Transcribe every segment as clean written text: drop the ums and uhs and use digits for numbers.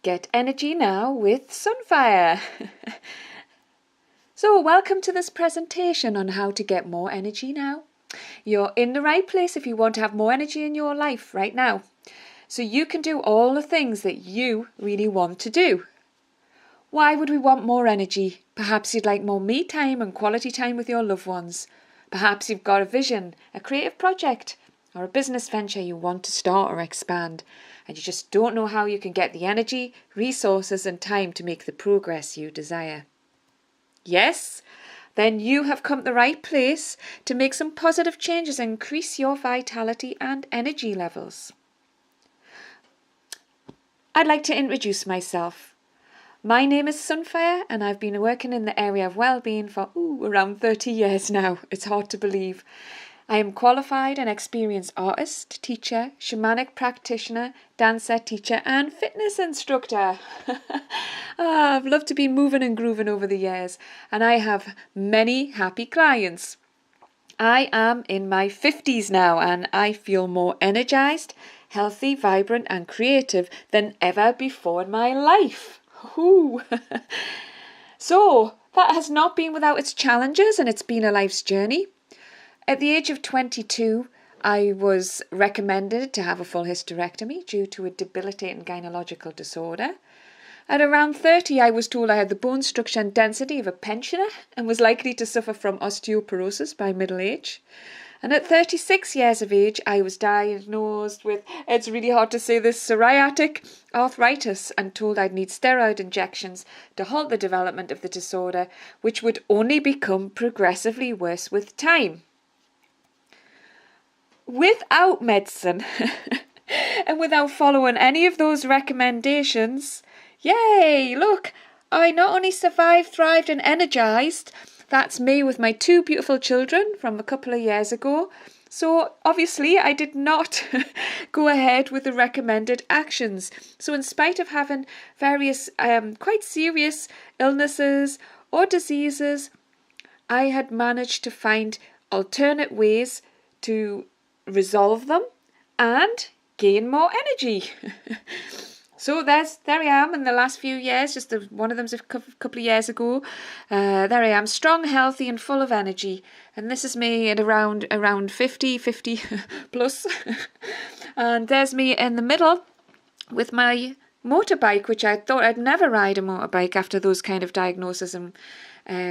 Get energy now with Sunfire. So welcome to this presentation on how to get more energy now. You're in the right place if you want to have more energy in your life right now. So you can do all the things that you really want to do. Why would we want more energy? Perhaps you'd like more me time and quality time with your loved ones. Perhaps you've got a vision, a creative project, or a business venture you want to start or expand, and you just don't know how you can get the energy, resources and time to make the progress you desire. Yes? Then you have come to the right place to make some positive changes and increase your vitality and energy levels. I'd like to introduce myself. My name is Sunfire and I've been working in the area of well-being for around 30 years now. It's hard to believe. I am qualified and experienced artist, teacher, shamanic practitioner, dancer, teacher and fitness instructor. I've loved to be moving and grooving over the years and I have many happy clients. I am in my 50s now and I feel more energized, healthy, vibrant and creative than ever before in my life. So that has not been without its challenges and it's been a life's journey. At the age of 22, I was recommended to have a full hysterectomy due to a debilitating gynecological disorder. At around 30, I was told I had the bone structure and density of a pensioner and was likely to suffer from osteoporosis by middle age. And at 36 years of age, I was diagnosed with, it's really hard to say this, psoriatic arthritis and told I'd need steroid injections to halt the development of the disorder, which would only become progressively worse with time. Without medicine and without following any of those recommendations, yay, look, I not only survived, thrived and energized, that's me with my 2 beautiful children from a couple of years ago. So obviously I did not go ahead with the recommended actions. So in spite of having various quite serious illnesses or diseases, I had managed to find alternate ways to resolve them and gain more energy. So there I am in the last few years, one of them's a couple of years ago. There I am, strong, healthy and full of energy. And this is me at around 50 plus. And there's me in the middle with my motorbike, which I thought I'd never ride a motorbike after those kind of diagnoses and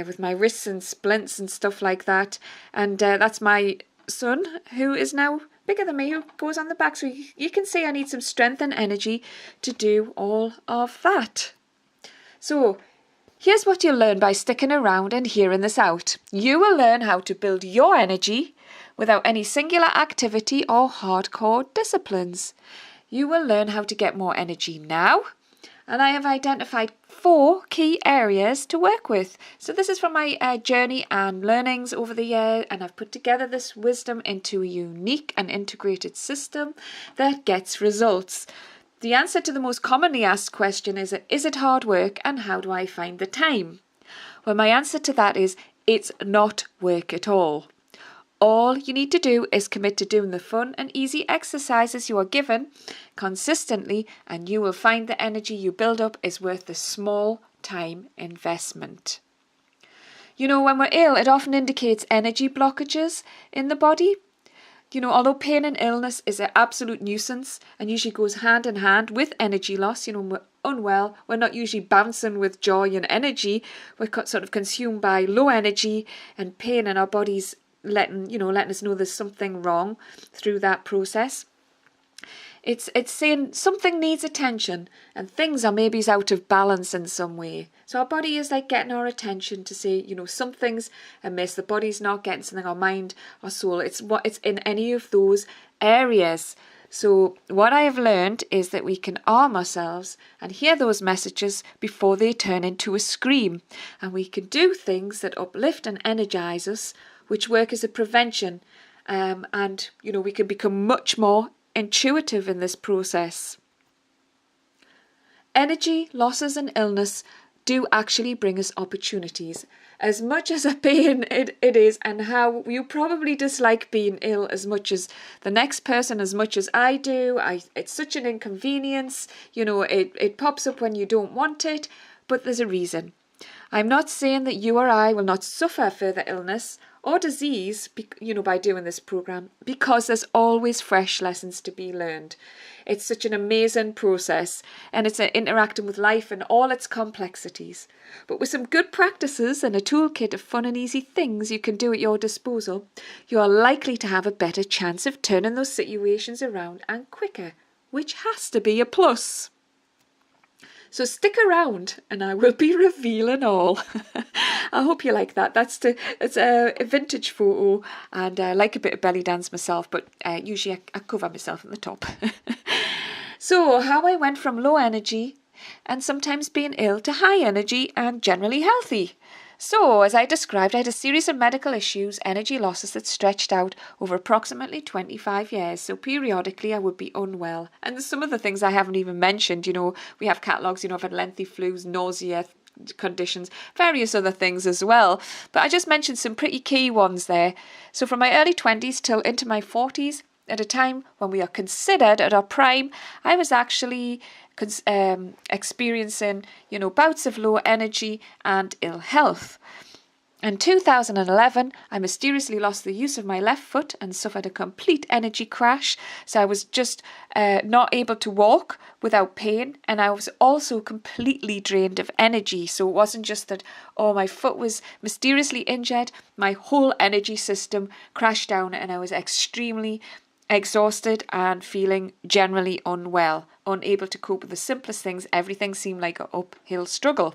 with my wrists and splints and stuff like that. And that's my son, who is now bigger than me, who goes on the back. So you can see I need some strength and energy to do all of that. So here's what you'll learn by sticking around and hearing this out. You will learn how to build your energy without any singular activity or hardcore disciplines. You will learn how to get more energy now. And I have identified 4 key areas to work with. So this is from my journey and learnings over the year, and I've put together this wisdom into a unique and integrated system that gets results. The answer to the most commonly asked question is it hard work and how do I find the time? Well, my answer to that is it's not work at all. All you need to do is commit to doing the fun and easy exercises you are given consistently, and you will find the energy you build up is worth the small time investment. You know, when we're ill, it often indicates energy blockages in the body. You know, although pain and illness is an absolute nuisance and usually goes hand in hand with energy loss, you know, when we're unwell, we're not usually bouncing with joy and energy. We're sort of consumed by low energy and pain, and our bodies letting us know there's something wrong through that process. It's saying something needs attention and things are maybe out of balance in some way. So our body is like getting our attention to say, you know, something's amiss. The body's not getting something, our mind, our soul. It's in any of those areas. So what I have learned is that we can arm ourselves and hear those messages before they turn into a scream. And we can do things that uplift and energize us, which work as a prevention, and you know, we can become much more intuitive in this process. Energy losses and illness do actually bring us opportunities. As much as a pain it is, and how you probably dislike being ill as much as the next person, as much as I do. It's such an inconvenience. It pops up when you don't want it, but there's a reason. I'm not saying that you or I will not suffer further illness or disease, by doing this program, because there's always fresh lessons to be learned. It's such an amazing process, and it's interacting with life and all its complexities. But with some good practices and a toolkit of fun and easy things you can do at your disposal, you are likely to have a better chance of turning those situations around and quicker, which has to be a plus. So stick around and I will be revealing all. I hope you like that. It's a vintage photo, and I like a bit of belly dance myself, but usually I cover myself at the top. So how I went from low energy and sometimes being ill to high energy and generally healthy. So, as I described, I had a series of medical issues, energy losses that stretched out over approximately 25 years. So periodically I would be unwell. And some of the things I haven't even mentioned, we have catalogues, I've had lengthy flus, nausea, conditions, various other things as well. But I just mentioned some pretty key ones there. So from my early 20s till into my 40s, at a time when we are considered at our prime, I was actually experiencing, bouts of low energy and ill health. In 2011, I mysteriously lost the use of my left foot and suffered a complete energy crash. So I was just not able to walk without pain, and I was also completely drained of energy. So it wasn't just that, my foot was mysteriously injured, my whole energy system crashed down, and I was extremely exhausted and feeling generally unwell, unable to cope with the simplest things. Everything seemed like an uphill struggle.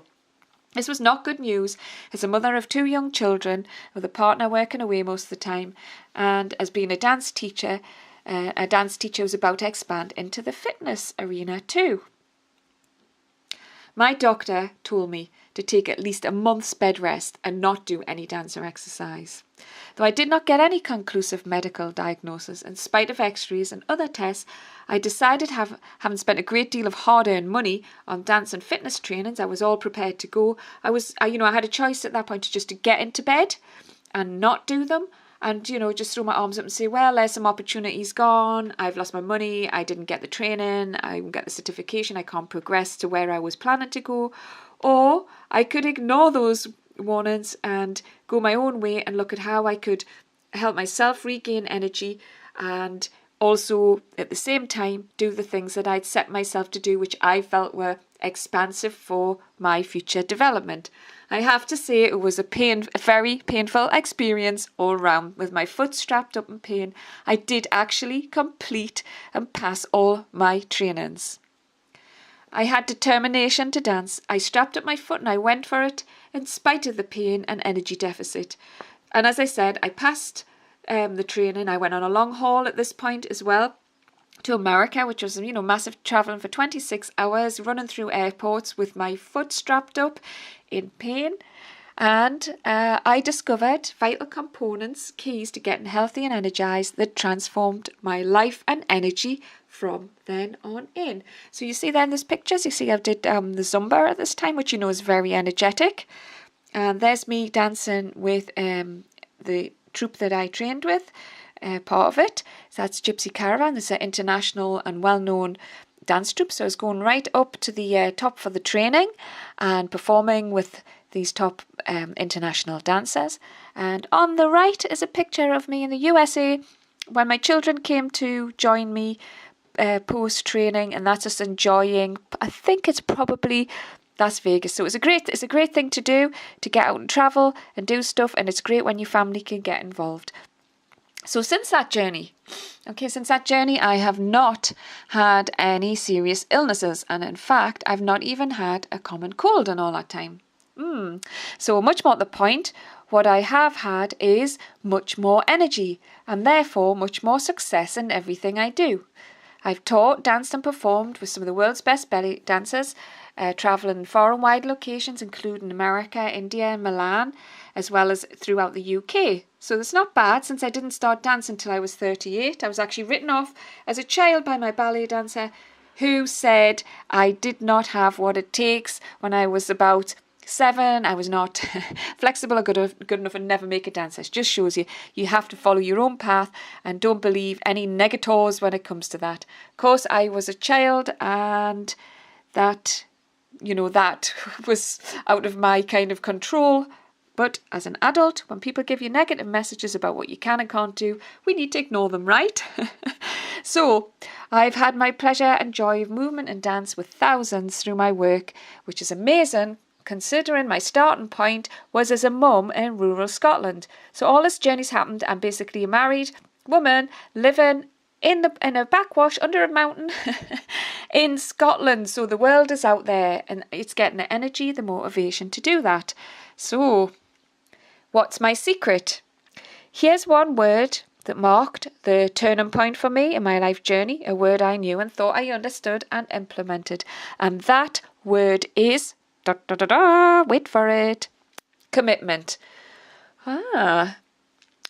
This was not good news as a mother of 2 young children, with a partner working away most of the time, and as being a dance teacher was about to expand into the fitness arena too. My doctor told me to take at least a month's bed rest and not do any dance or exercise. Though I did not get any conclusive medical diagnosis, in spite of x-rays and other tests, I decided, having spent a great deal of hard-earned money on dance and fitness trainings, I was all prepared to go. I had a choice at that point to get into bed and not do them, and, just throw my arms up and say, well, there's some opportunities gone. I've lost my money. I didn't get the training. I didn't get the certification. I can't progress to where I was planning to go. Or I could ignore those warnings and go my own way and look at how I could help myself regain energy, and also at the same time do the things that I'd set myself to do, which I felt were expansive for my future development. I have to say it was a very painful experience all round. With my foot strapped up in pain, I did actually complete and pass all my trainings. I had determination to dance. I strapped up my foot and I went for it in spite of the pain and energy deficit. And as I said, I passed the training. I went on a long haul at this point as well to America, which was, massive, traveling for 26 hours, running through airports with my foot strapped up in pain. And I discovered vital components, keys to getting healthy and energized that transformed my life and energy from then on in. So you see there in these pictures, you see I did the Zumba at this time, which is very energetic. And there's me dancing with the troupe that I trained with, part of it. So that's Gypsy Caravan. It's an international and well-known dance troupe. So I was going right up to the top for the training and performing with these top international dancers. And on the right is a picture of me in the USA when my children came to join me post-training, and that's just enjoying, I think it's probably Las Vegas. So it's a great thing to do, to get out and travel and do stuff, and it's great when your family can get involved. So since that journey, I have not had any serious illnesses, and in fact, I've not even had a common cold in all that time. So much more to the point, what I have had is much more energy, and therefore much more success in everything I do. I've taught, danced and performed with some of the world's best belly dancers, travelling far and wide locations, including America, India and Milan, as well as throughout the UK. So it's not bad, since I didn't start dancing until I was 38. I was actually written off as a child by my ballet dancer, who said I did not have what it takes when I was about 7. I was not flexible or good enough and never make a dance. It just shows you have to follow your own path and don't believe any negators when it comes to that. Of course, I was a child and that was out of my kind of control. But as an adult, when people give you negative messages about what you can and can't do, we need to ignore them, right? So I've had my pleasure and joy of movement and dance with thousands through my work, which is amazing considering my starting point was as a mum in rural Scotland. So all this journey's happened. I'm basically a married woman living in a backwash under a mountain in Scotland. So the world is out there and it's getting the energy, the motivation to do that. So what's my secret? Here's one word that marked the turning point for me in my life journey, a word I knew and thought I understood and implemented. And that word is, wait for it, commitment.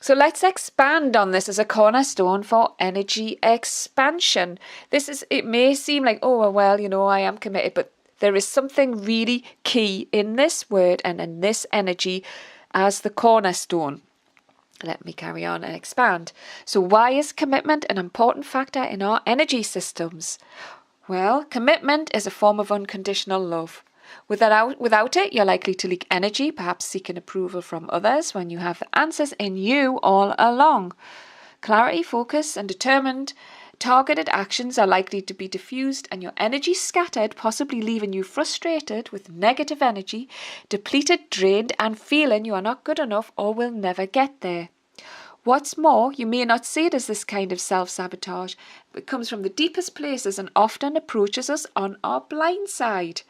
So let's expand on this as a cornerstone for energy expansion. It may seem like, oh, well, I am committed, but there is something really key in this word and in this energy as the cornerstone. Let me carry on and expand. So why is commitment an important factor in our energy systems? Well, commitment is a form of unconditional love. Without it, you're likely to leak energy, perhaps seeking approval from others when you have the answers in you all along. Clarity, focus, and determined, targeted actions are likely to be diffused and your energy scattered, possibly leaving you frustrated with negative energy, depleted, drained, and feeling you are not good enough or will never get there. What's more, you may not see it as this kind of self-sabotage. It comes from the deepest places and often approaches us on our blind side.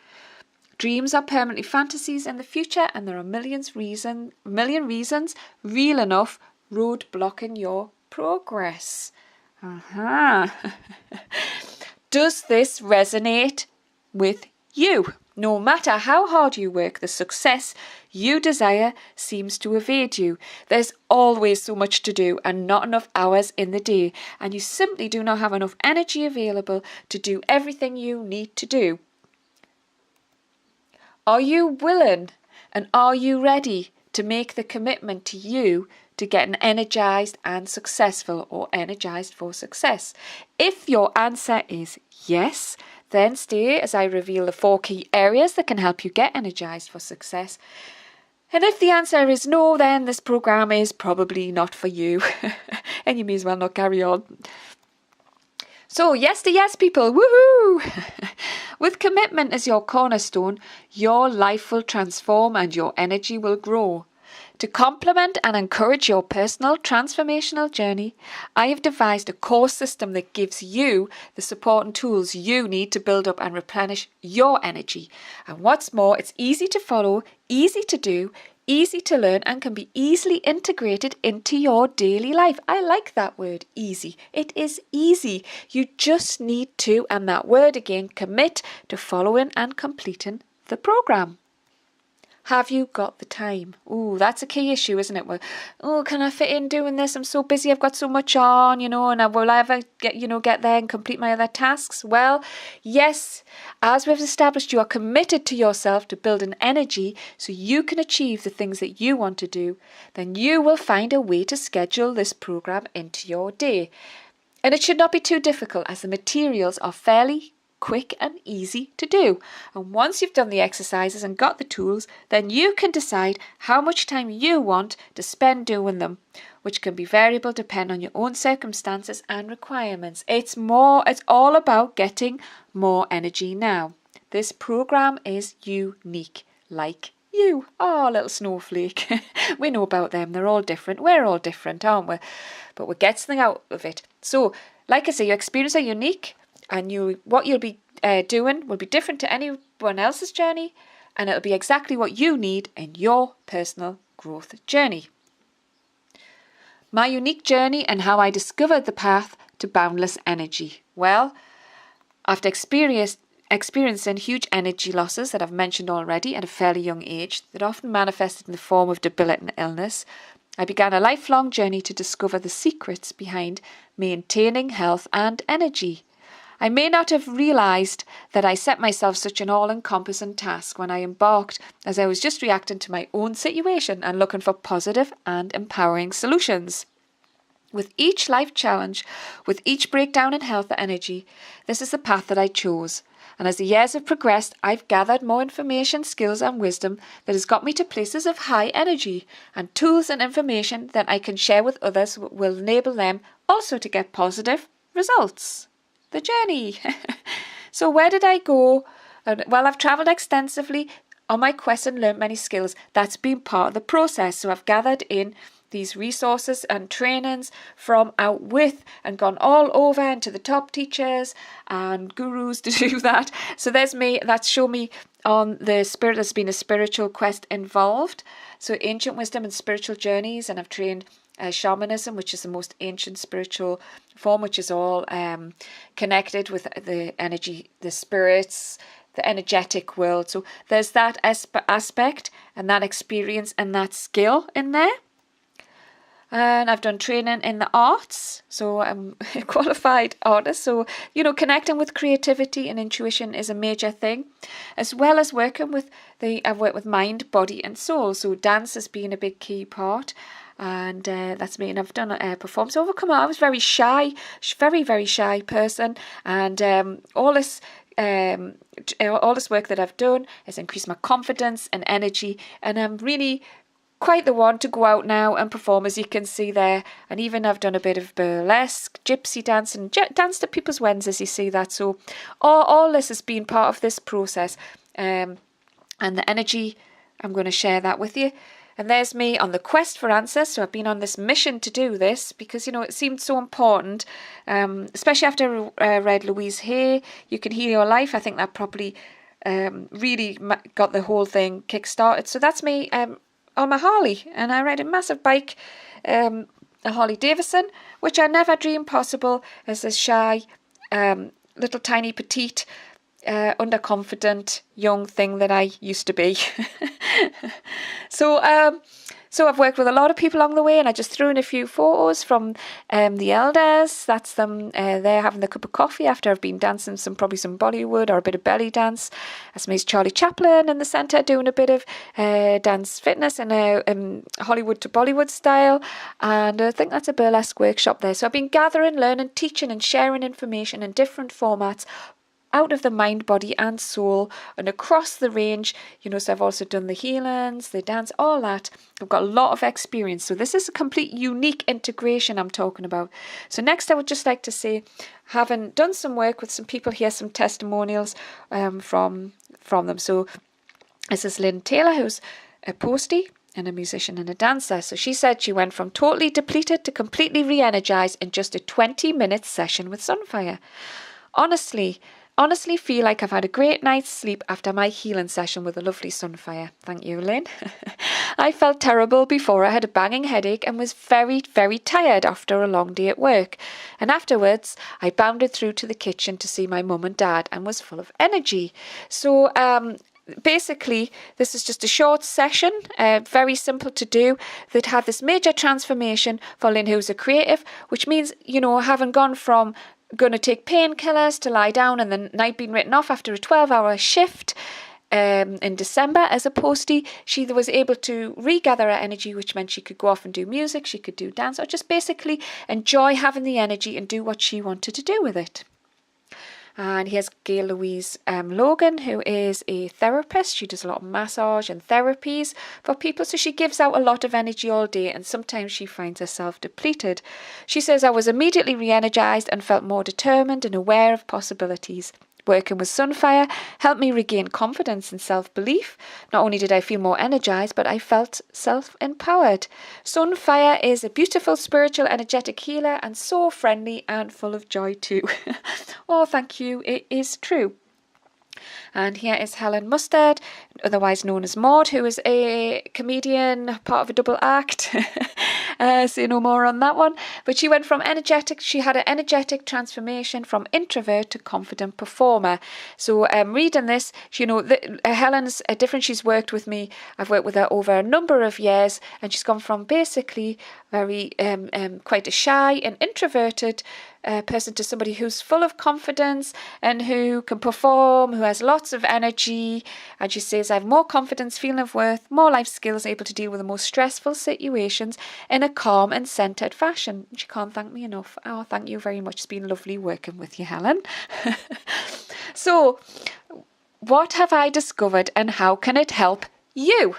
Dreams are permanently fantasies in the future, and there are million reasons, real enough, roadblocking your progress. Does this resonate with you? No matter how hard you work, the success you desire seems to evade you. There's always so much to do and not enough hours in the day, and you simply do not have enough energy available to do everything you need to do. Are you willing and are you ready to make the commitment to you to getting energized and successful, or energized for success? If your answer is yes, then stay as I reveal the 4 key areas that can help you get energized for success. And if the answer is no, then this program is probably not for you and you may as well not carry on. So yes to yes, people, woohoo! With commitment as your cornerstone, your life will transform and your energy will grow. To complement and encourage your personal transformational journey, I have devised a core system that gives you the support and tools you need to build up and replenish your energy. And what's more, it's easy to follow, easy to do, easy to learn, and can be easily integrated into your daily life. I like that word, easy. It is easy. You just need to, and that word again, commit to following and completing the program. Have you got the time? Oh, that's a key issue, isn't it? Well, oh, can I fit in doing this? I'm so busy. I've got so much on, and will I ever get there and complete my other tasks? Well, yes, as we've established, you are committed to yourself to build an energy so you can achieve the things that you want to do. Then you will find a way to schedule this program into your day. And it should not be too difficult, as the materials are fairly quick and easy to do. And once you've done the exercises and got the tools, then you can decide how much time you want to spend doing them, which can be variable depending on your own circumstances and requirements. It's all about getting more energy now. This program is unique, like you. Oh, little snowflake. We know about them. They're all different. We're all different, aren't we? But we get something out of it. So, like I say, your experiences are unique. And what you'll be doing will be different to anyone else's journey, and it'll be exactly what you need in your personal growth journey. My unique journey and how I discovered the path to boundless energy. Well, after experiencing huge energy losses that I've mentioned already at a fairly young age that often manifested in the form of debilitating illness, I began a lifelong journey to discover the secrets behind maintaining health and energy. I may not have realised that I set myself such an all-encompassing task when I embarked, as I was just reacting to my own situation and looking for positive and empowering solutions. With each life challenge, with each breakdown in health or energy, this is the path that I chose. And as the years have progressed, I've gathered more information, skills and wisdom that has got me to places of high energy, and tools and information that I can share with others will enable them also to get positive results. The journey. So where did I go? Well, I've travelled extensively on my quest and learnt many skills. That's been part of the process. So I've gathered in these resources and trainings from out with and gone all over into the top teachers and gurus to do that. So there's me. That's shown me on the spirit. There's been a spiritual quest involved. So ancient wisdom and spiritual journeys, and I've trained shamanism, which is the most ancient spiritual form, which is all connected with the energy, the spirits, the energetic world. So there's that aspect and that experience and that skill in there. And I've done training in the arts, so I'm a qualified artist. So, connecting with creativity and intuition is a major thing, as well as working with I've worked with mind, body and soul. So dance has been a big key part, and that's me. And I've done performance. Overcome. I was very shy, very, very shy person, and all this work that I've done has increased my confidence and energy, and I'm really quite the one to go out now and perform, as you can see there. And even I've done a bit of burlesque, gypsy dance, and danced at people's weddings, as you see that. So all this has been part of this process. And the energy, I'm going to share that with you. And there's me on the quest for answers. So I've been on this mission to do this because, it seemed so important, especially after I read Louise Hay, You Can Heal Your Life. I think that probably really got the whole thing kick-started. So that's me on my Harley, and I ride a massive bike, a Harley Davidson, which I never dreamed possible as a shy, little tiny petite, underconfident young thing that I used to be. So I've worked with a lot of people along the way, and I just threw in a few photos from the elders. That's them there having the cup of coffee after I've been dancing probably some Bollywood or a bit of belly dance. That's me, Charlie Chaplin in the centre doing a bit of dance fitness in a Hollywood to Bollywood style. And I think that's a burlesque workshop there. So I've been gathering, learning, teaching and sharing information in different formats out of the mind, body and soul, and across the range, so I've also done the healings, the dance, all that. I've got a lot of experience. So this is a complete unique integration I'm talking about. So next I would just like to say, having done some work with some people here, some testimonials from them. So this is Lynn Taylor, who's a postie and a musician and a dancer. So she said she went from totally depleted to completely re-energized in just a 20-minute session with Sunfire. Honestly feel like I've had a great night's sleep after my healing session with the lovely Sunfire. Thank you, Lynn. I felt terrible before. I had a banging headache and was very, very tired after a long day at work. And afterwards, I bounded through to the kitchen to see my mum and dad and was full of energy. So basically, this is just a short session, very simple to do, that had this major transformation for Lynn, who's a creative, which means, having gone from going to take painkillers to lie down and the night being written off after a 12-hour shift in December as a postie, she was able to regather her energy, which meant she could go off and do music, she could do dance, or just basically enjoy having the energy and do what she wanted to do with it. And here's Gail Louise Logan, who is a therapist. She does a lot of massage and therapies for people. So she gives out a lot of energy all day, and sometimes she finds herself depleted. She says, I was immediately re-energized and felt more determined and aware of possibilities. Working with Sunfire helped me regain confidence and self-belief. Not only did I feel more energized, but I felt self-empowered. Sunfire is a beautiful, spiritual, energetic healer and so friendly and full of joy too. Oh, thank you. It is true. And here is Helen Mustard, otherwise known as Maud, who is a comedian, part of a double act. Say no more on that one. But she went from she had an energetic transformation from introvert to confident performer. So reading this, Helen's different. She's worked with me. I've worked with her over a number of years, and she's gone from basically very quite a shy and introverted person to somebody who's full of confidence and who can perform, who has lots of energy. And she says, I have more confidence, feeling of worth, more life skills, able to deal with the most stressful situations in a calm and centered fashion. She can't thank me enough. Oh, thank you very much. It's been lovely working with you, Helen. So, what have I discovered and how can it help you?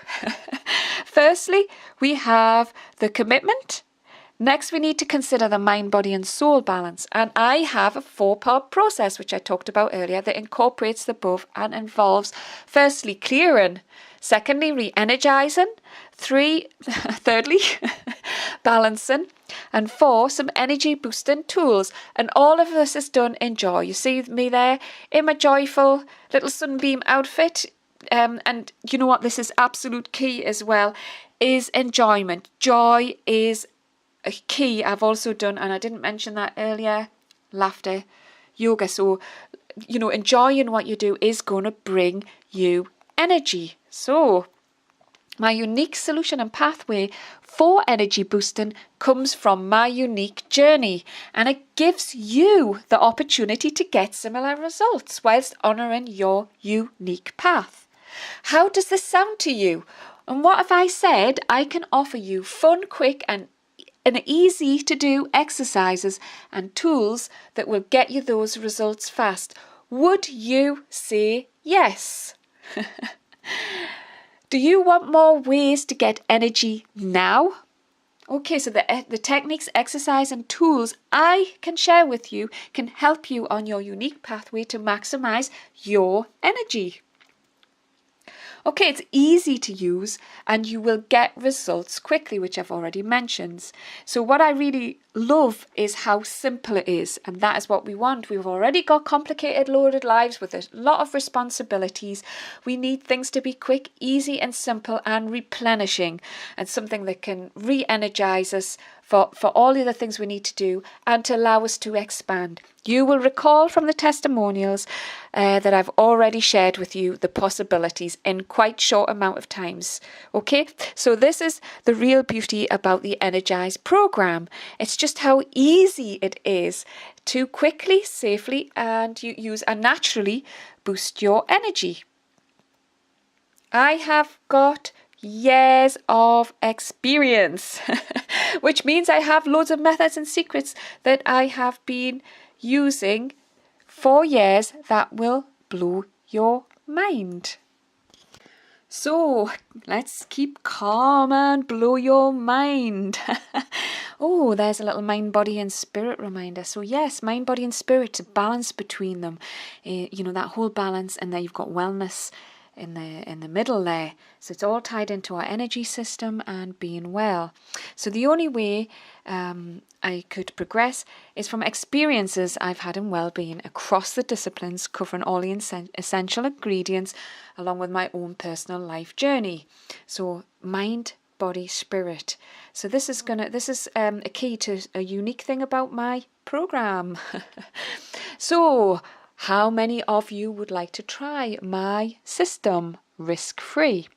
Firstly, we have the commitment. Next, we need to consider the mind, body and soul balance. And I have a 4-part process, which I talked about earlier, that incorporates the above and involves, firstly, clearing. Secondly, re-energizing. Thirdly, balancing. And 4, some energy boosting tools. And all of this is done in joy. You see me there in my joyful little sunbeam outfit. And you know what? This is absolute key as well, is enjoyment. Joy is a key. I've also done, and I didn't mention that earlier, laughter, yoga. So, enjoying what you do is going to bring you energy. So, my unique solution and pathway for energy boosting comes from my unique journey, and it gives you the opportunity to get similar results whilst honouring your unique path. How does this sound to you? And what have I said? I can offer you fun, quick and easy to do exercises and tools that will get you those results fast. Would you say yes? Do you want more ways to get energy now? Okay, so the techniques, exercise and tools I can share with you can help you on your unique pathway to maximize your energy. Okay, it's easy to use and you will get results quickly, which I've already mentioned. So what I really love is how simple it is, and that is what we want. We've already got complicated, loaded lives with a lot of responsibilities. We need things to be quick, easy and simple and replenishing, and something that can re-energize us for all the other things we need to do and to allow us to expand. You will recall from the testimonials that I've already shared with you the possibilities in quite short amount of times. Okay, so this is the real beauty about the Energized program. It's just how easy it is to quickly, safely and use and naturally boost your energy. I have got years of experience, which means I have loads of methods and secrets that I have been using for years that will blow your mind. So let's keep calm and blow your mind. Oh, there's a little mind, body and spirit reminder. So yes, mind, body and spirit, to balance between them. That whole balance, and then you've got wellness in the middle there. So it's all tied into our energy system and being well. So the only way I could progress is from experiences I've had in well-being across the disciplines, covering all the essential ingredients along with my own personal life journey. So mind, body, spirit. So this is a key to a unique thing about my program. So how many of you would like to try my system risk-free?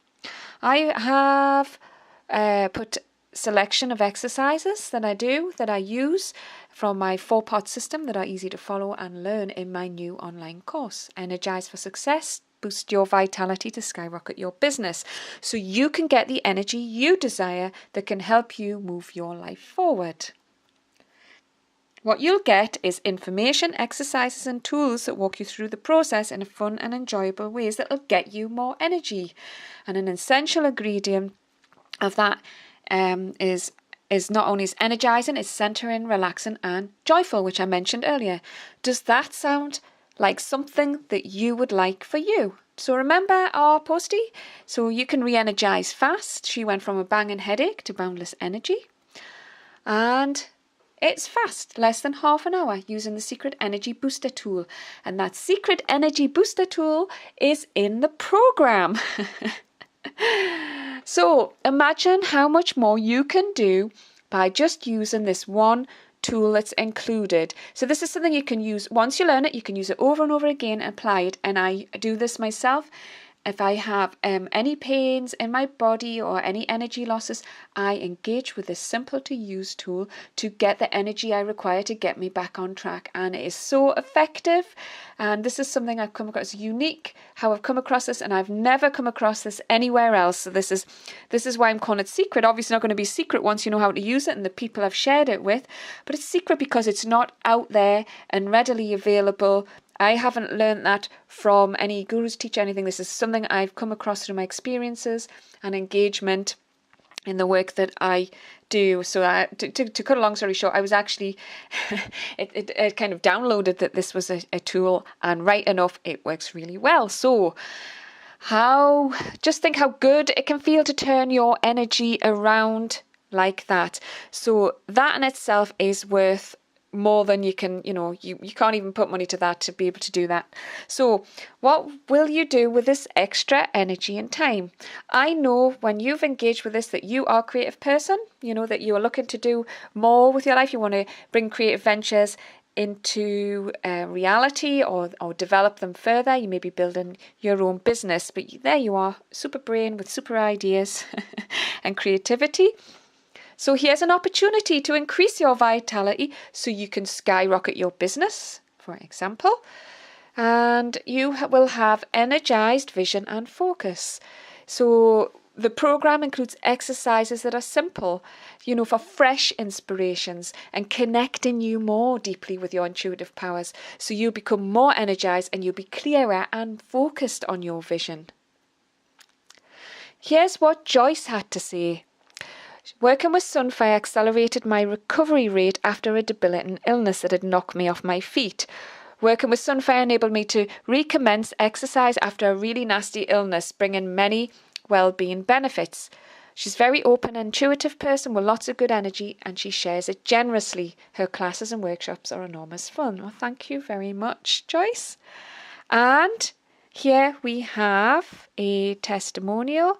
I have put selection of exercises that I use from my 4-part system that are easy to follow and learn in my new online course, Energized for Success. Boost your vitality to skyrocket your business so you can get the energy you desire that can help you move your life forward. What you'll get is information, exercises and tools that walk you through the process in a fun and enjoyable ways that will get you more energy. And an essential ingredient of that is not only is energizing, it's centering, relaxing and joyful, which I mentioned earlier. Does that sound like something that you would like for you? So remember our postie? So you can re-energize fast. She went from a banging headache to boundless energy. And it's fast, less than half an hour, using the Secret Energy Booster tool. And that Secret Energy Booster tool is in the program. So imagine how much more you can do by just using this one tool that's included. So this is something you can use once you learn it. You can use it over and over again and apply it. And I do this myself. If I have any pains in my body or any energy losses, I engage with this simple to use tool to get the energy I require to get me back on track. And it is so effective. And this is something I've come across. It's unique how I've come across this, and I've never come across this anywhere else. So this is why I'm calling it secret. Obviously not going to be secret once you know how to use it and the people I've shared it with, but it's secret because it's not out there and readily available. I haven't learned that from any gurus, teacher, anything. This is something I've come across through my experiences and engagement in the work that I do. So to cut a long story short, I was actually, it kind of downloaded that this was a tool, and right enough, it works really well. So just think how good it can feel to turn your energy around like that. So that in itself is worth more than you can, you can't even put money to that to be able to do that. So what will you do with this extra energy and time? I know when you've engaged with this that you are a creative person, that you are looking to do more with your life. You want to bring creative ventures into reality or develop them further. You may be building your own business, but there you are, super brain with super ideas and creativity. So here's an opportunity to increase your vitality so you can skyrocket your business, for example, and you will have energized vision and focus. So the program includes exercises that are simple, for fresh inspirations and connecting you more deeply with your intuitive powers. So you become more energized and you'll be clearer and focused on your vision. Here's what Joyce had to say. Working with Sunfire accelerated my recovery rate after a debilitating illness that had knocked me off my feet. Working with Sunfire enabled me to recommence exercise after a really nasty illness, bringing many well-being benefits. She's a very open and intuitive person with lots of good energy, and she shares it generously. Her classes and workshops are enormous fun. Well, thank you very much, Joyce. And here we have a testimonial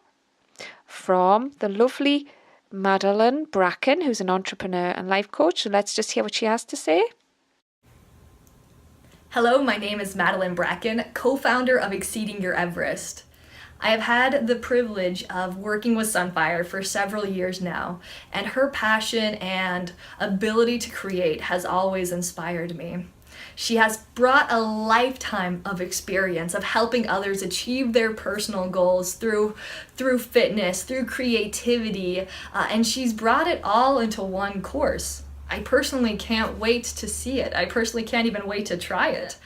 from the lovely Madeline Bracken, who's an entrepreneur and life coach. So let's just hear what she has to say. Hello, my name is Madeline Bracken, co-founder of Exceeding Your Everest. I have had the privilege of working with Sunfire for several years now, and her passion and ability to create has always inspired me. She has brought a lifetime of experience of helping others achieve their personal goals through fitness, through creativity, and she's brought it all into one course. I personally can't wait to see it. I personally can't even wait to try it.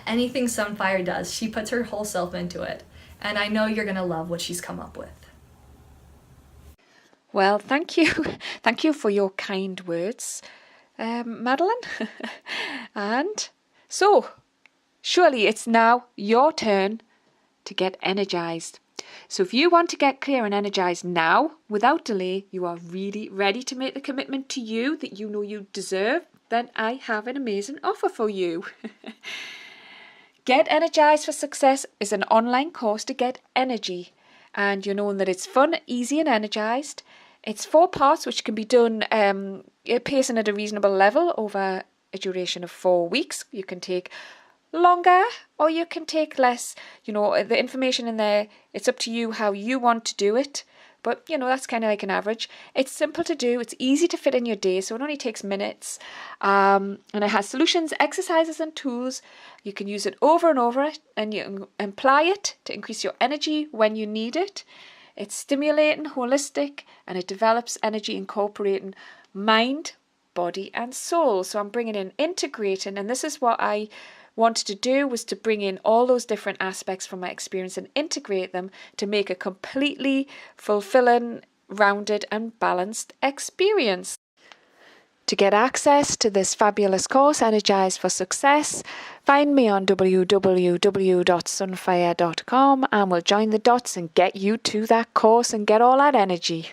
Anything Sunfire does, she puts her whole self into it, and I know you're going to love what she's come up with. Well, thank you. Thank you for your kind words, Madeline. And so, surely it's now your turn to get energized. So if you want to get clear and energized now, without delay, you are really ready to make the commitment to you that you know you deserve, then I have an amazing offer for you. Get Energized for Success is an online course to get energy. And you know that it's fun, easy and energized. It's 4 parts which can be done pacing at a reasonable level over a duration of 4 weeks. You can take longer or you can take less. The information in there, it's up to you how you want to do it. But, that's kind of like an average. It's simple to do. It's easy to fit in your day, so it only takes minutes. And it has solutions, exercises and tools. You can use it over and over and you can apply it to increase your energy when you need it. It's stimulating, holistic, and it develops energy incorporating mind, body and soul. So I'm bringing in integrating, and this is what I wanted to do, was to bring in all those different aspects from my experience and integrate them to make a completely fulfilling, rounded and balanced experience. To get access to this fabulous course, Energized for Success, find me on www.sunfire.com and we'll join the dots and get you to that course and get all that energy.